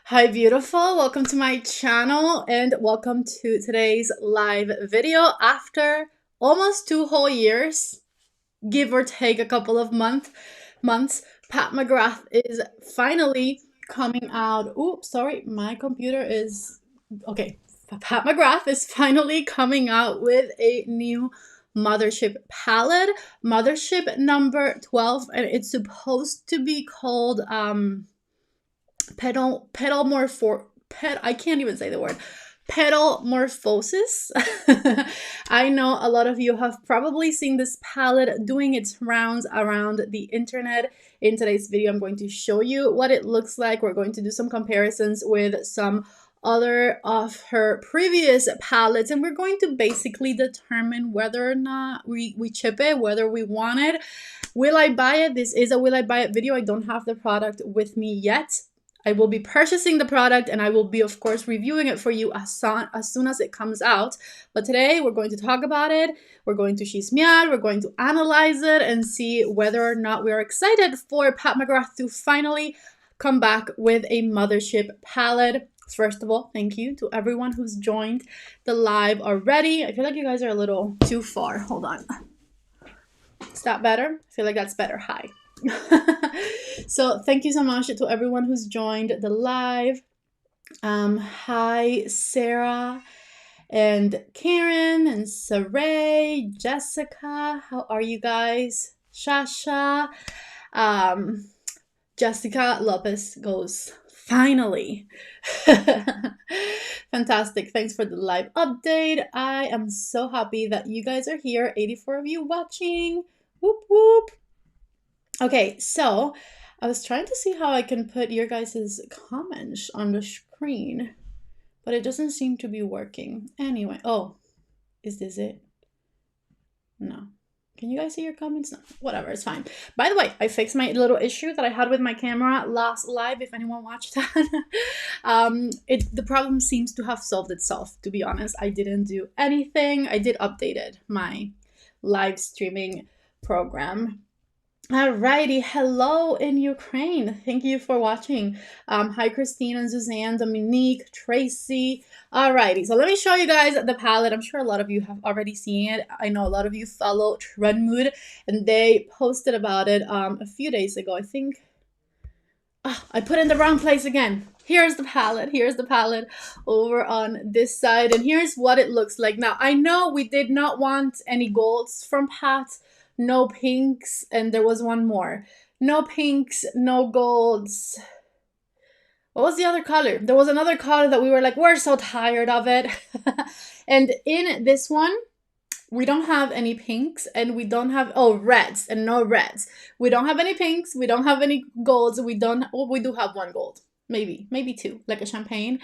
Hi beautiful, welcome to my channel and welcome to today's live video after almost 2 whole years, give or take a couple of months. Pat McGrath is finally coming out. Oops, sorry, my computer is okay. Pat McGrath is finally coming out with a new Mothership palette, Mothership number 12, and it's supposed to be called I can't even say the word. Petalmorphosis. I know a lot of you have probably seen this palette doing its rounds around the internet. In today's video, I'm going to show you what it looks like. We're going to do some comparisons with some other of her previous palettes, and we're going to basically determine whether or not we chip it, whether we want it. Will I buy it? This is a will I buy it video. I don't have the product with me yet. I will be purchasing the product and I will be, of course, reviewing it for you as soon as it comes out. But today we're going to talk about it. We're going to chismear, we're going to analyze it and see whether or not we're excited for Pat McGrath to finally come back with a Mothership palette. First of all, thank you to everyone who's joined the live already. I feel like you guys are a little too far. Hold on. Is that better? I feel like that's better. Hi. So thank you so much to everyone who's joined the live. Hi Sarah and Karen and Saray, Jessica, how are you guys? Shasha, Jessica Lopez goes finally. Fantastic. Thanks for the live update. I am so happy that you guys are here. 84 of you watching. Whoop whoop. Okay, so I was trying to see how I can put your guys' comments on the screen, but it doesn't seem to be working. Anyway, oh, is this it? No. Can you guys see your comments? No, whatever, it's fine. By the way, I fixed my little issue that I had with my camera last live, if anyone watched that. The problem seems to have solved itself, to be honest. I didn't do anything. I did updated my live streaming program. Alrighty, hello in Ukraine. Thank you for watching. Hi Christine and Suzanne, Dominique, Tracy. Alrighty, so let me show you guys the palette. I'm sure a lot of you have already seen it. I know a lot of you follow Trendmood and they posted about it a few days ago. I think I put in the wrong place again. Here's the palette. Here's the palette over on this side, and here's what it looks like. Now, I know we did not want any golds from Pat. No pinks, and there was one more. No pinks, no golds. What was the other color? There was another color that we were like, we're so tired of it. And in this one, we don't have any pinks, and we don't have, oh, reds, and no reds. We don't have any pinks, we don't have any golds, we do have one gold. Maybe two, like a champagne.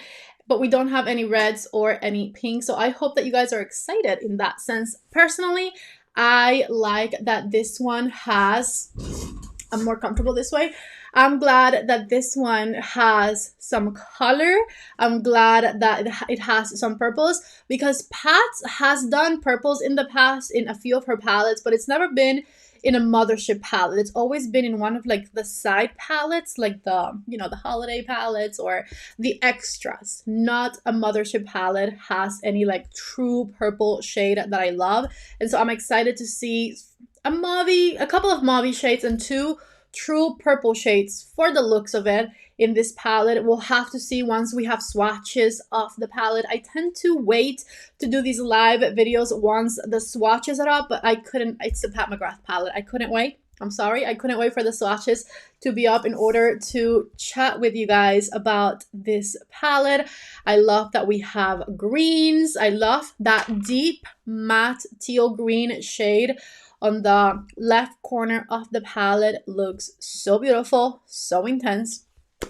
But we don't have any reds or any pinks. So I hope that you guys are excited in that sense. Personally, I like that this one I'm more comfortable this way. I'm glad that this one has some color. I'm glad that it has some purples, because Pat has done purples in the past in a few of her palettes, but it's never been in a Mothership palette. It's always been in one of like the side palettes, like the, the holiday palettes or the extras. Not a Mothership palette has any like true purple shade that I love. And so I'm excited to see a couple of mauve shades and two true purple shades for the looks of it in this palette. We'll have to see once we have swatches of the palette. I tend to wait to do these live videos once the swatches are up, but I couldn't. It's the Pat McGrath palette. I couldn't wait. I'm sorry. I couldn't wait for the swatches to be up in order to chat with you guys about this palette. I love that we have greens. I love that deep matte teal green shade on the left corner of the palette. Looks so beautiful, so intense.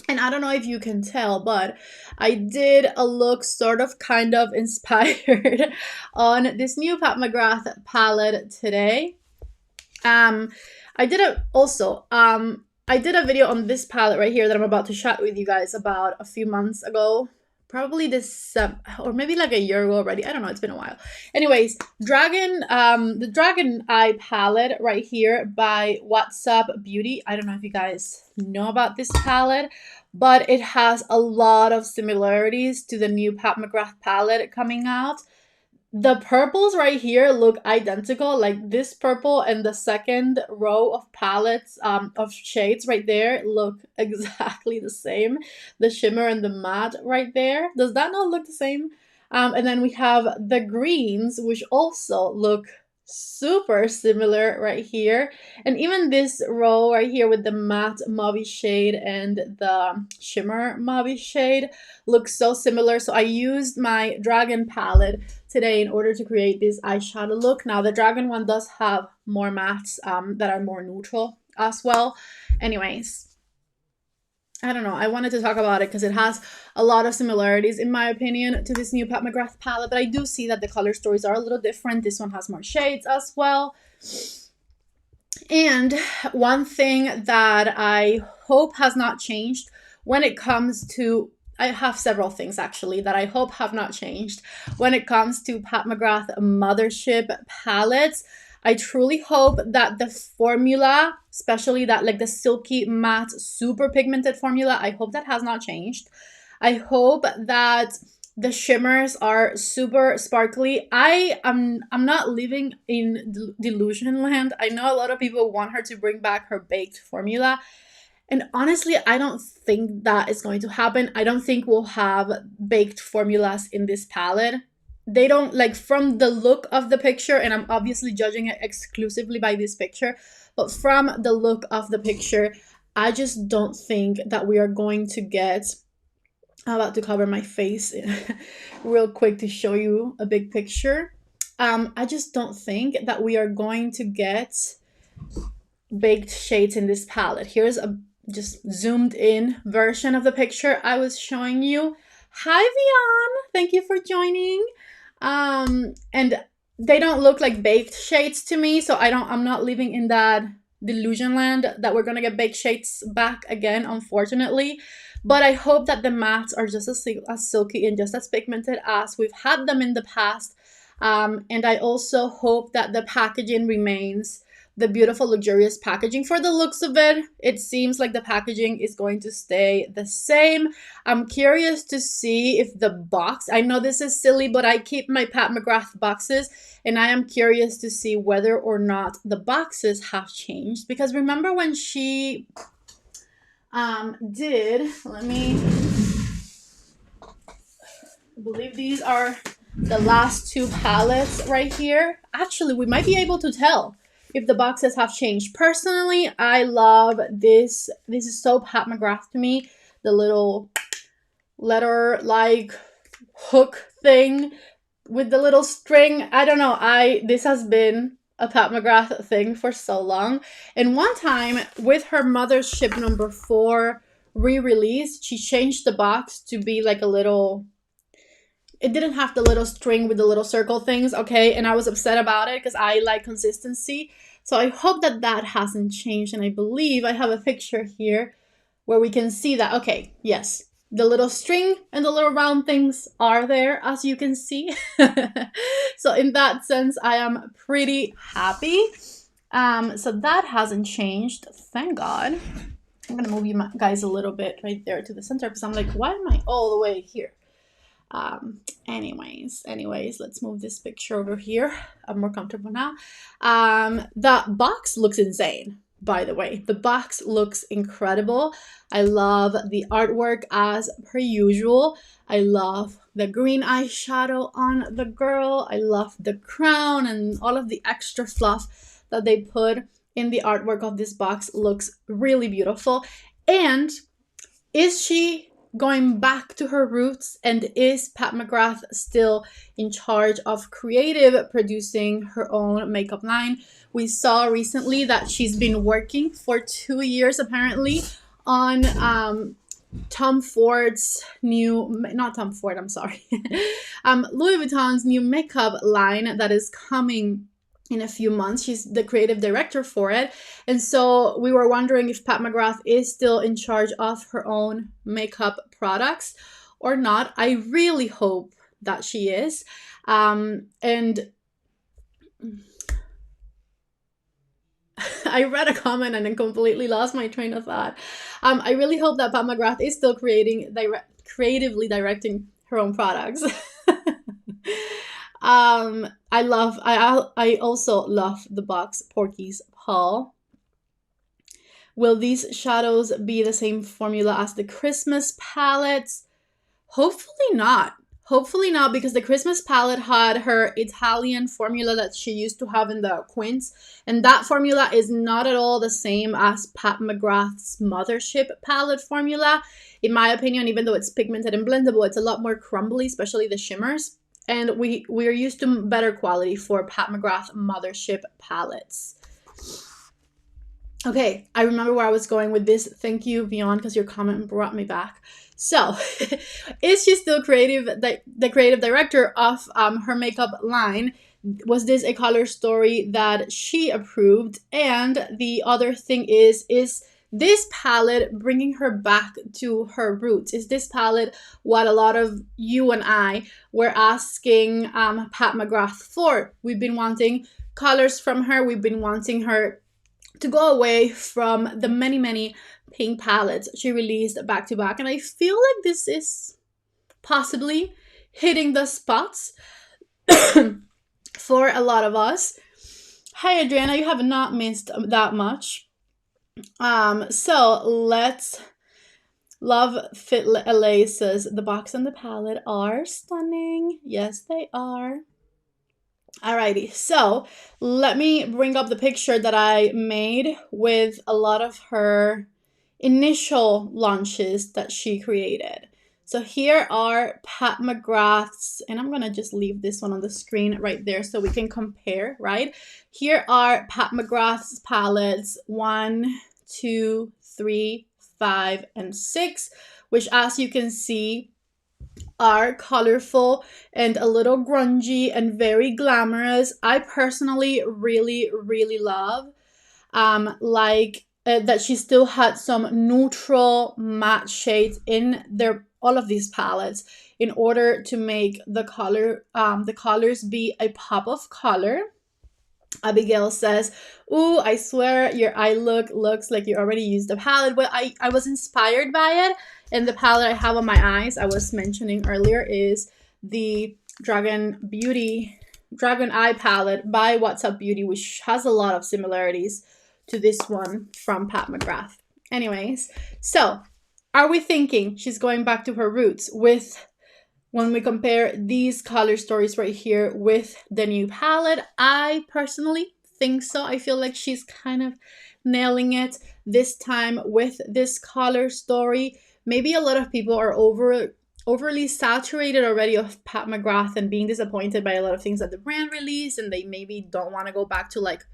And I don't know if you can tell, but I did a look sort of kind of inspired on this new Pat McGrath palette today. I did a video on this palette right here that I'm about to chat with you guys about a few months ago, probably this or maybe like a year ago already. I don't know, it's been a while. Anyways, the Dragon Eye palette right here by What's Up Beauty. I don't know if you guys know about this palette, but it has a lot of similarities to the new Pat McGrath palette coming out. The purples right here look identical, like this purple and the second row of palettes of shades right there look exactly the same. The shimmer and the matte right there. Does that not look the same? And then we have the greens, which also look super similar right here. And even this row right here with the matte mauve shade and the shimmer mauve shade looks so similar. So I used my Dragon palette today in order to create this eyeshadow look. Now the Dragon one does have more mattes that are more neutral as well. Anyways, I don't know, I wanted to talk about it because it has a lot of similarities in my opinion to this new Pat McGrath palette, but I do see that the color stories are a little different. This one has more shades as well. And one thing that I hope has not changed when it comes to, I have several things actually that I hope have not changed when it comes to Pat McGrath Mothership palettes. I truly hope that the formula, especially that like the silky matte super pigmented formula, I hope that has not changed. I hope that the shimmers are super sparkly. I'm not living in delusion land. I know a lot of people want her to bring back her baked formula. And honestly, I don't think that is going to happen. I don't think we'll have baked formulas in this palette. They don't, like, from the look of the picture, and I'm obviously judging it exclusively by this picture, but from the look of the picture, I just don't think that we are going to get, I'm about to cover my face real quick to show you a big picture. I just don't think that we are going to get baked shades in this palette. Here's a just zoomed in version of the picture I was showing you. Hi Vian, thank you for joining. And they don't look like baked shades to me, so I'm not living in that delusion land that we're gonna get baked shades back again, unfortunately. But I hope that the mattes are just as silky and just as pigmented as we've had them in the past. And I also hope that the packaging remains the beautiful, luxurious packaging. For the looks of it, it seems like the packaging is going to stay the same. I'm curious to see if the box, I know this is silly, but I keep my Pat McGrath boxes, and I am curious to see whether or not the boxes have changed. Because remember when she did, I believe these are the last two palettes right here. Actually, we might be able to tell if the boxes have changed. Personally, I love this. This is so Pat McGrath to me. The little letter-like hook thing with the little string. I don't know. This has been a Pat McGrath thing for so long. And one time with her Mothership number 4 re-release, she changed the box to be like a little, it didn't have the little string with the little circle things, okay? And I was upset about it because I like consistency. So I hope that that hasn't changed. And I believe I have a picture here where we can see that, okay, yes, the little string and the little round things are there, as you can see. So in that sense, I am pretty happy. So that hasn't changed, thank God. I'm gonna move you guys a little bit right there to the center because I'm like, why am I all the way here? Anyways, let's move this picture over here. I'm more comfortable now. The box looks insane, by the way. The box looks incredible. I love the artwork as per usual. I love the green eyeshadow on the girl. I love the crown and all of the extra fluff that they put in the artwork of this box. Looks really beautiful. And is she going back to her roots, and is Pat McGrath still in charge of creative producing her own makeup line? We saw recently that she's been working for 2 years apparently on Tom Ford's new, not Tom Ford, I'm sorry, Louis Vuitton's new makeup line that is coming in a few months. She's the creative director for it. And so we were wondering if Pat McGrath is still in charge of her own makeup products, or not. I really hope that she is. And I read a comment and then completely lost my train of thought. I really hope that Pat Macgrath is still creatively directing her own products. I also love the box Porky's Paw. Will these shadows be the same formula as the Christmas palettes? Hopefully not. Hopefully not, because the Christmas palette had her Italian formula that she used to have in the Quints, and that formula is not at all the same as Pat Macgrath's Mothership palette formula. In my opinion, even though it's pigmented and blendable, it's a lot more crumbly, especially the shimmers, and we're used to better quality for Pat Macgrath Mothership palettes. Okay, I remember where I was going with this. Thank you, Vion, because your comment brought me back. So, is she still the creative director of her makeup line? Was this a color story that she approved? And the other thing is this palette bringing her back to her roots? Is this palette what a lot of you and I were asking Pat Macgrath for? We've been wanting colors from her. We've been wanting her to go away from the many pink palettes she released back to back. And I feel like this is possibly hitting the spots for a lot of us. Hi, Adriana, you have not missed that much. So let's... Love Fit LA says, the box and the palette are stunning. Yes, they are. Alrighty, so let me bring up the picture that I made with a lot of her initial launches that she created. So here are Pat Macgrath's, and I'm going to just leave this one on the screen right there so we can compare, right? Here are Pat Macgrath's palettes 1, 2, 3, 5, and 6, which, as you can see, are colorful and a little grungy and very glamorous. I personally really love that she still had some neutral matte shades in all of these palettes in order to make the colors be a pop of color. Abigail says, ooh, I swear your eye look looks like you already used the palette. Well, I was inspired by it, and the palette I have on my eyes I was mentioning earlier is the Dragon Eye palette by What's Up Beauty, which has a lot of similarities to this one from Pat Macgrath. Anyways, so are we thinking she's going back to her roots when we compare these color stories right here with the new palette? I personally think so. I feel like she's kind of nailing it this time with this color story. Maybe a lot of people are overly saturated already of Pat Macgrath and being disappointed by a lot of things that the brand released, and they maybe don't want to go back to like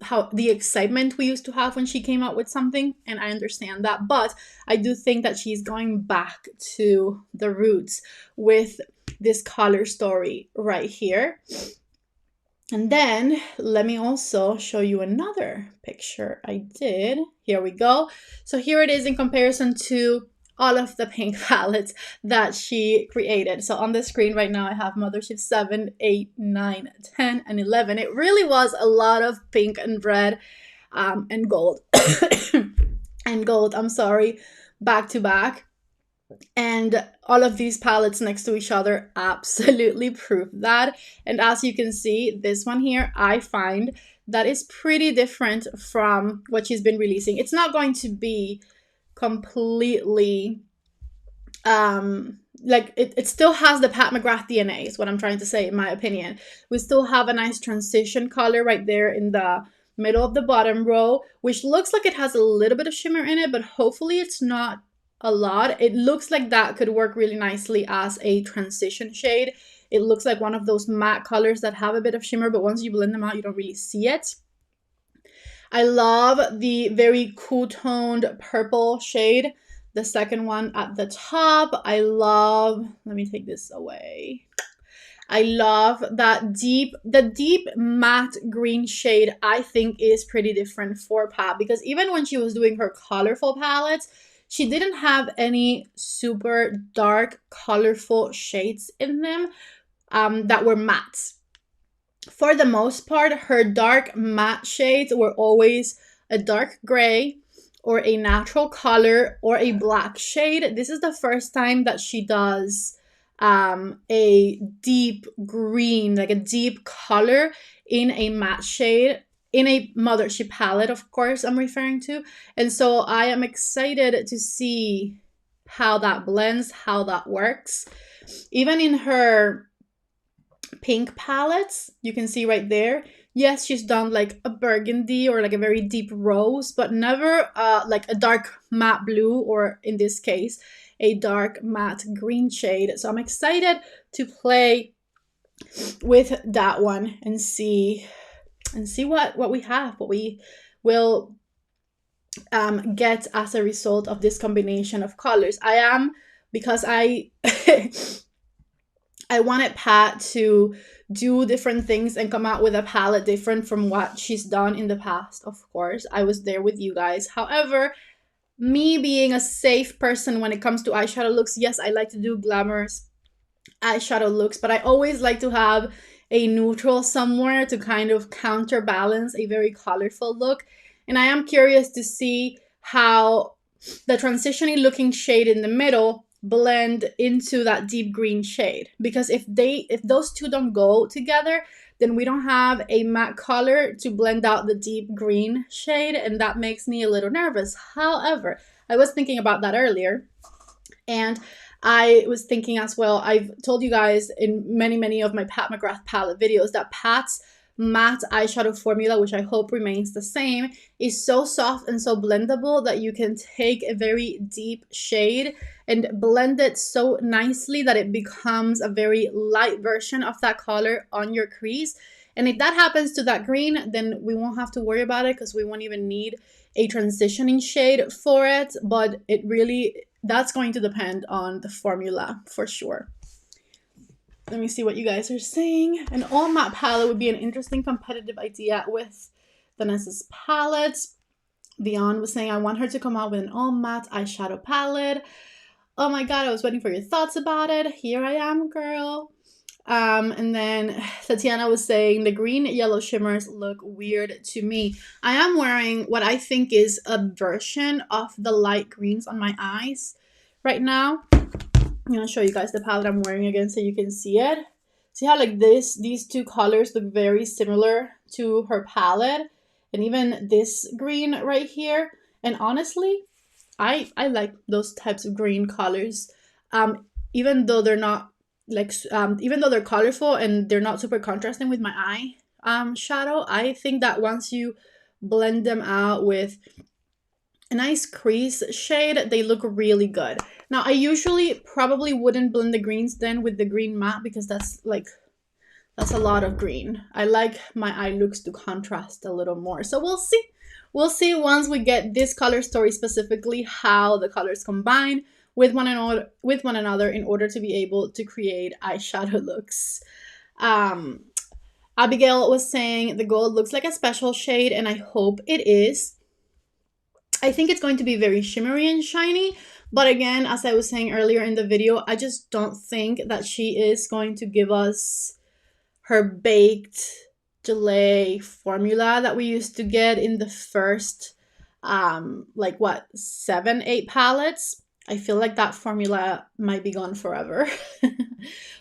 how the excitement we used to have when she came out with something, and I understand that, but I do think that she's going back to the roots with this color story right here. And then let me also show you another picture I did. Here we go. So here it is in comparison to all of the pink palettes that she created. So on the screen right now, I have Mothership 7, 8, 9, 10, and 11. It really was a lot of pink and red and gold. And gold, I'm sorry, back to back. And all of these palettes next to each other absolutely prove that. And as you can see, this one here, I find that is pretty different from what she's been releasing. It's not going to be completely like it still has the Pat Macgrath DNA is what I'm trying to say, in my opinion. We still have a nice transition color right there in the middle of the bottom row, which looks like it has a little bit of shimmer in it, but hopefully it's not a lot. It looks like that could work really nicely as a transition shade. It looks like one of those matte colors that have a bit of shimmer, but once you blend them out, you don't really see it. I love the very cool toned purple shade, the second one at the top. I love, let me take this away. I love that the deep matte green shade. I think is pretty different for Pat, because even when she was doing her colorful palettes, She didn't have any super dark, colorful shades in them that were matte. For the most part, her dark matte shades were always a dark gray or a natural color or a black shade. This is the first time that she does a deep green, like a deep color in a matte shade, in a Mothership palette, of course, I'm referring to. And so I am excited to see how that blends, how that works. Even in her pink palettes, you can see right there, yes, she's done like a burgundy or like a very deep rose, but never like a dark matte blue, or in this case a dark matte green shade. So I'm excited to play with that one and see what we have, what we will get as a result of this combination of colors. Because I I wanted Pat to do different things and come out with a palette different from what she's done in the past. Of course, I was there with you guys. However, me being a safe person when it comes to eyeshadow looks, yes, I like to do glamorous eyeshadow looks, but I always like to have a neutral somewhere to kind of counterbalance a very colorful look. And I am curious to see how the transitioning looking shade in the middle blend into that deep green shade, because if those two don't go together, then we don't have a matte color to blend out the deep green shade, and that makes me a little nervous. However, I was thinking about that earlier, and I was thinking as well, I've told you guys in many of my Pat Macgrath palette videos that Pat's matte eyeshadow formula, which I hope remains the same, is so soft and so blendable that you can take a very deep shade and blend it so nicely that it becomes a very light version of that color on your crease. And if that happens to that green, then we won't have to worry about it, because we won't even need a transitioning shade for it. But it really, that's going to depend on the formula for sure. Let me see what you guys are saying. An all matte palette would be an interesting competitive idea with Vanessa's palettes. Beyond was saying, I want her to come out with an all matte eyeshadow palette. Oh my god, I was waiting for your thoughts about it. Here I am, girl. And then Tatiana was saying, the green yellow shimmers look weird to me. I am wearing what I think is a version of the light greens on my eyes right now. I'm gonna show you guys the palette I'm wearing again so you can see it. See how like these two colors look very similar to her palette, and even this green right here. And honestly, I like those types of green colors. Even though they're not like even though they're colorful and they're not super contrasting with my eye shadow, I think that once you blend them out with a nice crease shade, they look really good. Now, I usually probably wouldn't blend the greens then with the green matte, because that's a lot of green. I like my eye looks to contrast a little more. So we'll see. We'll see once we get this color story specifically, how the colors combine with one another in order to be able to create eyeshadow looks. Abigail was saying the gold looks like a special shade, and I hope it is. I think it's going to be very shimmery and shiny, but again, as I was saying earlier in the video, I just don't think that she is going to give us her baked gelée formula that we used to get in the first, like what, 7-8 palettes. I feel like that formula might be gone forever.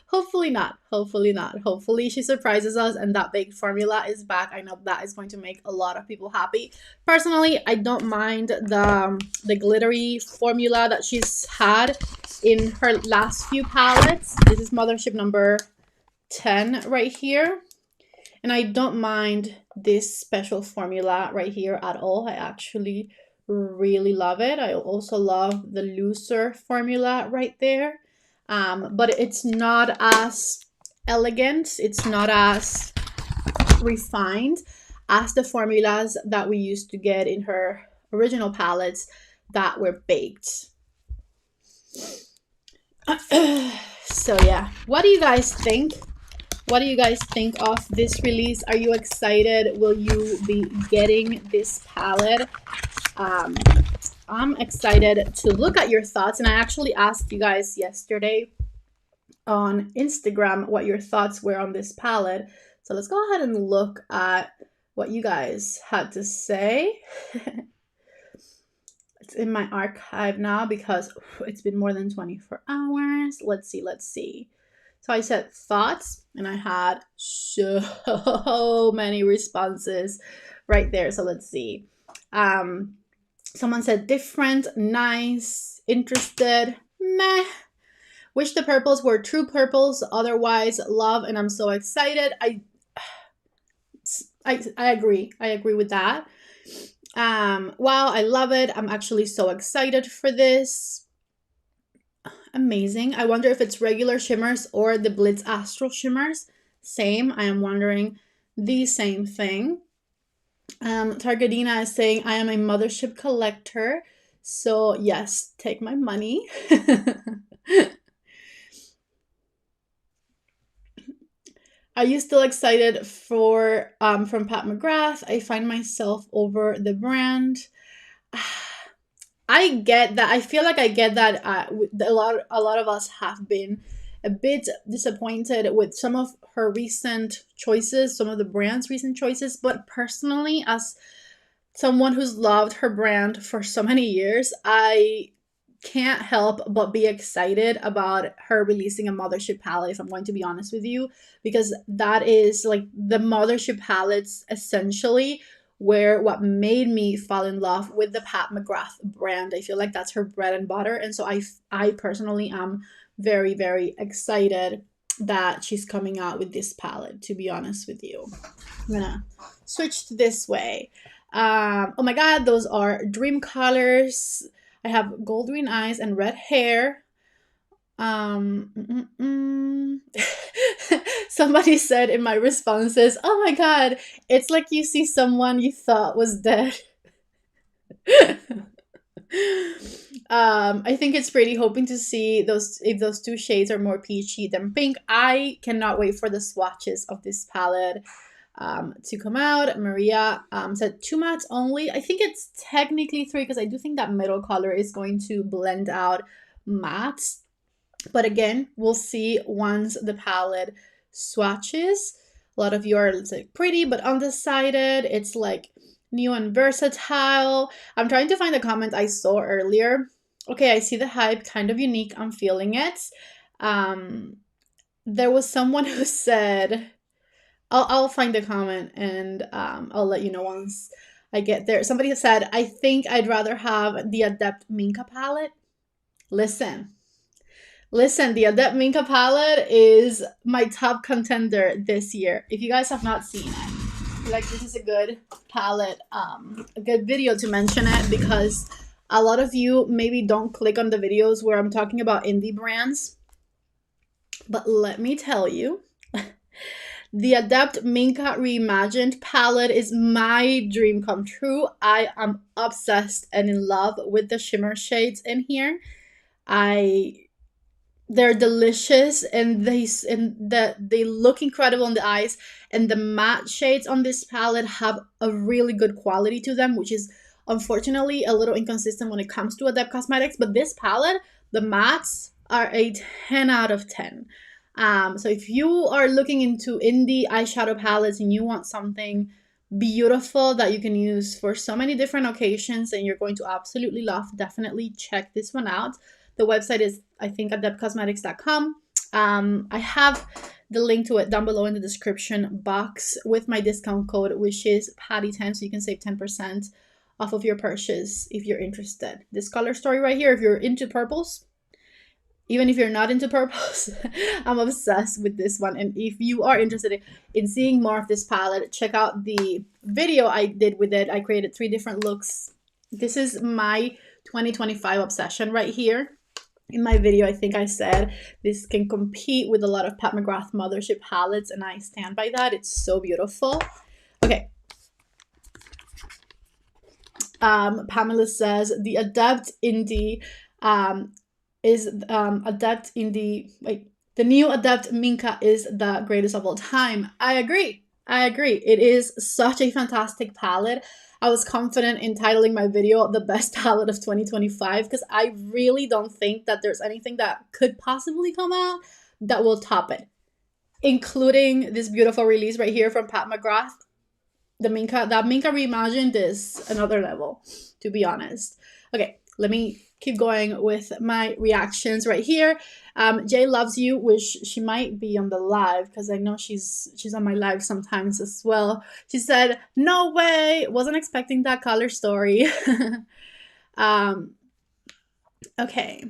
Hopefully not. Hopefully not. Hopefully she surprises us and that baked formula is back. I know that is going to make a lot of people happy. Personally, I don't mind the glittery formula that she's had in her last few palettes. This is Mothership number 10 right here. And I don't mind this special formula right here at all. I actually really love it. I also love the looser formula right there. But it's not as elegant, it's not as refined as the formulas that we used to get in her original palettes that were baked. So yeah, what do you guys think? What do you guys think of this release? Are you excited? Will you be getting this palette? I'm excited to look at your thoughts. And I actually asked you guys yesterday on Instagram what your thoughts were on this palette. So let's go ahead and look at what you guys had to say. It's in my archive now because it's been more than 24 hours. Let's see. So I said thoughts, and I had so many responses right there. So let's see. Someone said different, nice, interested, meh. Wish the purples were true purples, otherwise love, and I'm so excited. I agree. I agree with that. Wow, I love it. I'm actually so excited for this. Amazing. I wonder if it's regular shimmers or the Blitz Astral shimmers. Same. I am wondering the same thing. Targadina is saying, I am a Mothership collector. So yes, take my money. Are you still excited for from Pat Macgrath? I find myself over the brand. I get that. I feel like I get that. A lot of us have been a bit disappointed with some of her recent choices, some of the brand's recent choices. But personally, as someone who's loved her brand for so many years, I can't help but be excited about her releasing a Mothership palette, if I'm going to be honest with you, because that is like the Mothership palettes essentially where what made me fall in love with the Pat Macgrath brand. I feel like that's her bread and butter, and so I personally am very, very excited that she's coming out with this palette, to be honest with you. I'm gonna switch to this way. Oh my god, those are dream colors. I have gold green eyes and red hair. Somebody said in my responses, oh my god, it's like you see someone you thought was dead. I think it's pretty, hoping to see if those two shades are more peachy than pink. I cannot wait for the swatches of this palette to come out. Maria said 2 mattes only. I think it's technically 3 because I do think that middle color is going to blend out mattes. But again, we'll see once the palette swatches. A lot of you are like pretty but undecided. It's like new and versatile. I'm trying to find the comment I saw earlier. Okay, I see the hype, kind of unique. I'm feeling it. There was someone who said, I'll find the comment and I'll let you know once I get there. Somebody said, I think I'd rather have the Adept Minka palette. Listen, the Adept Minka palette is my top contender this year. If you guys have not seen it, I feel like this is a good palette, a good video to mention it, because a lot of you maybe don't click on the videos where I'm talking about indie brands. But let me tell you, the Adept Minka Reimagined palette is my dream come true. I am obsessed and in love with the shimmer shades in here. They're delicious, and they look incredible on the eyes, and the matte shades on this palette have a really good quality to them, which is unfortunately a little inconsistent when it comes to Adept Cosmetics. But this palette, the mattes are a 10 out of 10. So if you are looking into indie eyeshadow palettes and you want something beautiful that you can use for so many different occasions and you're going to absolutely love, definitely check this one out. The website is, I think, adeptcosmetics.com. I have the link to it down below in the description box with my discount code, which is PATTY10, so you can save 10% off of your purchase if you're interested. This color story right here, if you're into purples, even if you're not into purples, I'm obsessed with this one. And if you are interested in seeing more of this palette, check out the video I did with it. I created 3 different looks. This is my 2025 obsession right here. In my video, I think I said this can compete with a lot of Pat Macgrath Mothership palettes, and I stand by that. It's so beautiful. Okay. Pamela says the Adept Indie is Adept Indie. Wait, the new Adept Minka is the greatest of all time. I agree. I agree. It is such a fantastic palette. I was confident in titling my video the best palette of 2025 because I really don't think that there's anything that could possibly come out that will top it, including this beautiful release right here from Pat McGrath. That Minka Reimagined is another level, to be honest. Okay, let me keep going with my reactions right here. Jay loves you, which she might be on the live because I know she's on my live sometimes as well. She said, "No way, wasn't expecting that color story." Okay.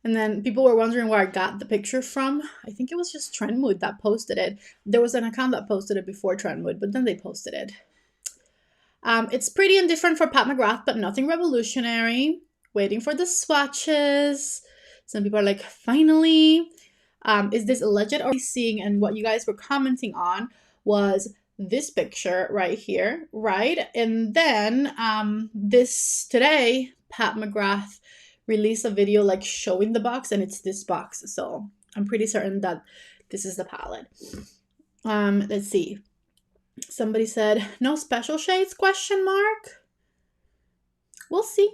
And then people were wondering where I got the picture from. I think it was just Trendmood that posted it. There was an account that posted it before Trendmood, but then they posted it. It's pretty and different for Pat McGrath, but nothing revolutionary. Waiting for the swatches. Some people are like, finally. Is this legit or seeing? And what you guys were commenting on was this picture right here, right? And then this today, Pat McGrath release a video like showing the box, and it's this box, so I'm pretty certain that this is the palette. Let's see. Somebody said no special shades, question mark. We'll see.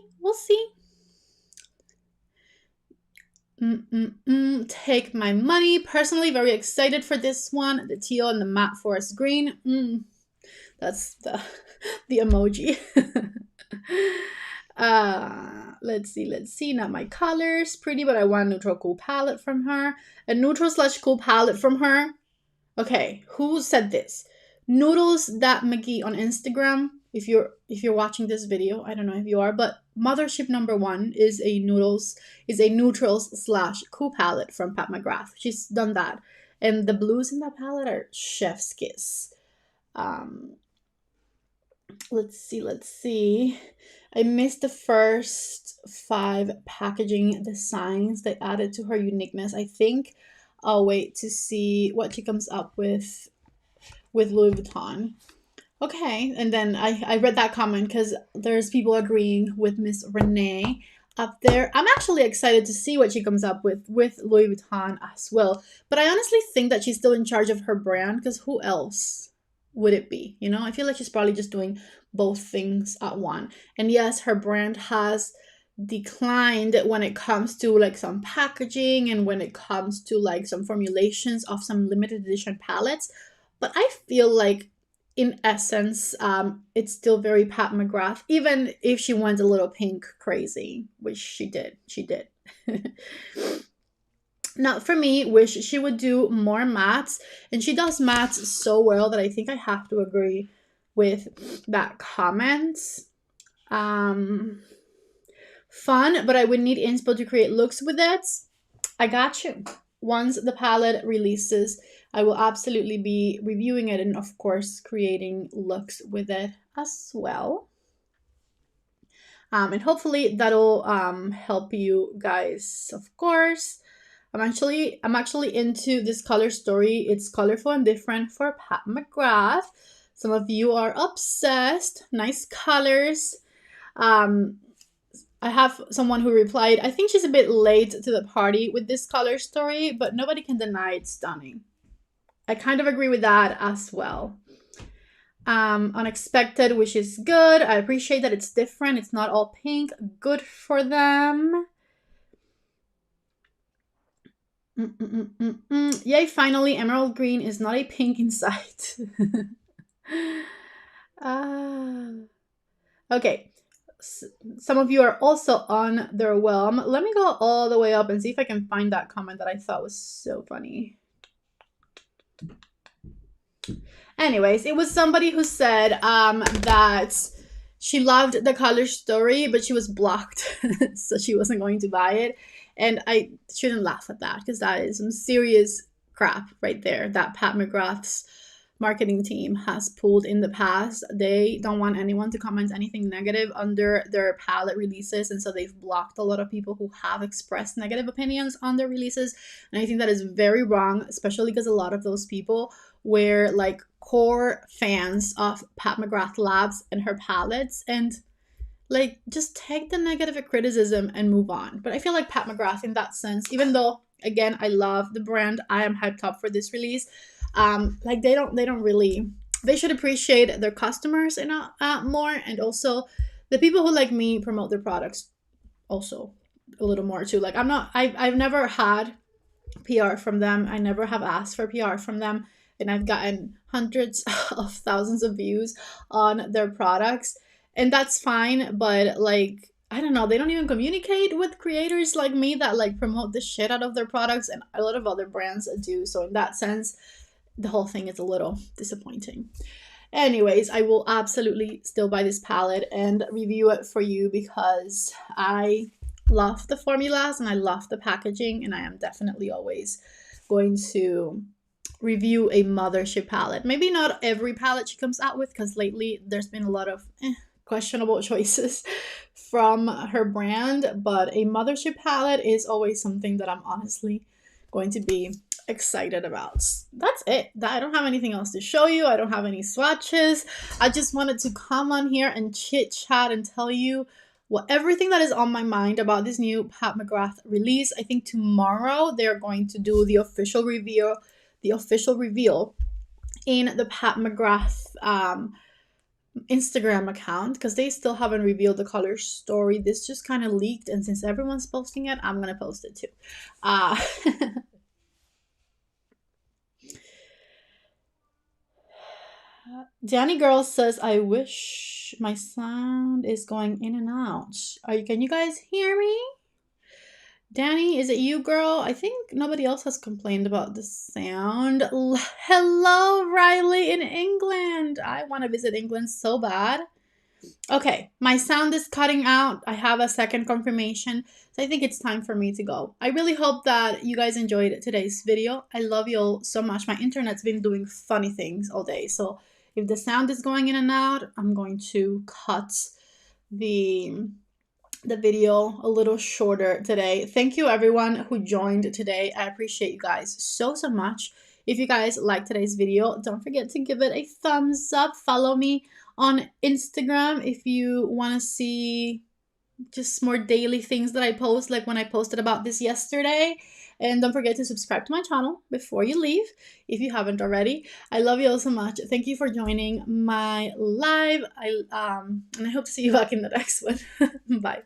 Take my money. Personally very excited for this one, the teal and the matte forest green. That's the emoji. Let's see. Not my colors. Pretty, but I want a neutral cool palette from her. A neutral / cool palette from her. Okay, who said this? Noodles.mcgee on Instagram. If you're watching this video, I don't know if you are, but Mothership #1 is a neutrals / cool palette from Pat McGrath. She's done that, and the blues in that palette are chef's kiss. Let's see. I missed the first 5 packaging designs they added to her uniqueness. I think I'll wait to see what she comes up with Louis Vuitton. Okay, and then I read that comment because there's people agreeing with Miss Renee up there. I'm actually excited to see what she comes up with Louis Vuitton as well. But I honestly think that she's still in charge of her brand, because who else would it be? You know, I feel like she's probably just doing both things at one. And yes, her brand has declined when it comes to like some packaging and when it comes to like some formulations of some limited edition palettes. But I feel like in essence, it's still very Pat McGrath, even if she went a little pink crazy, which she did. Now, for me, wish she would do more mattes, and she does mattes so well that I think I have to agree with that comment. Fun, but I would need inspo to create looks with it. I got you. Once the palette releases, I will absolutely be reviewing it and, of course, creating looks with it as well. And hopefully that'll help you guys, of course. I'm actually into this color story. It's colorful and different for Pat McGrath. Some of you are obsessed. Nice colors. I have someone who replied, I think she's a bit late to the party with this color story, but nobody can deny it's stunning. I kind of agree with that as well. Unexpected, which is good. I appreciate that it's different. It's not all pink. Good for them. Yay, finally, emerald green is not a pink inside. Okay. Some of you are also on their whelm. Let me go all the way up and see if I can find that comment that I thought was so funny. Anyways, it was somebody who said that she loved the color story, but she was blocked, so she wasn't going to buy it. And I shouldn't laugh at that, because that is some serious crap right there that Pat McGrath's marketing team has pulled in the past. They don't want anyone to comment anything negative under their palette releases, and so they've blocked a lot of people who have expressed negative opinions on their releases. And I think that is very wrong, especially because a lot of those people were like core fans of Pat McGrath Labs and her palettes, and like just take the negative criticism and move on. But I feel like Pat McGrath in that sense, even though again I love the brand, I am hyped up for this release, like they don't really they should appreciate their customers and more, and also the people who like me promote their products also a little more too. Like I've never had PR from them. I never have asked for PR from them, and I've gotten hundreds of thousands of views on their products, and that's fine. But like, I don't know, they don't even communicate with creators like me that like promote the shit out of their products, and a lot of other brands do. So in that sense, the whole thing is a little disappointing. Anyways, I will absolutely still buy this palette and review it for you because I love the formulas and I love the packaging, and I am definitely always going to review a Mothership palette. Maybe not every palette she comes out with, because lately there's been a lot of questionable choices from her brand, but a Mothership palette is always something that I'm honestly going to be excited about. That's it. I don't have anything else to show you. I don't have any swatches. I just wanted to come on here and chit chat and tell you everything that is on my mind about this new Pat McGrath release. I think tomorrow they're going to do the official reveal in the Pat McGrath Instagram account, because they still haven't revealed the color story. This just kind of leaked, and since everyone's posting it, I'm gonna post it too. Danny Girl says, I wish my sound is going in and out. Can you guys hear me? Danny, is it you, girl? I think nobody else has complained about the sound. Hello, Riley in England. I want to visit England so bad. Okay, my sound is cutting out. I have a second confirmation, so I think it's time for me to go. I really hope that you guys enjoyed today's video. I love you all so much. My internet's been doing funny things all day, so if the sound is going in and out, I'm going to cut the video a little shorter today. Thank you everyone who joined today. I appreciate you guys so much. If you guys like today's video, don't forget to give it a thumbs up. Follow me on Instagram if you want to see just more daily things that I post, like when I posted about this yesterday. And don't forget to subscribe to my channel before you leave if you haven't already. I love you all so much. Thank you for joining my live. And I hope to see you back in the next one. Bye.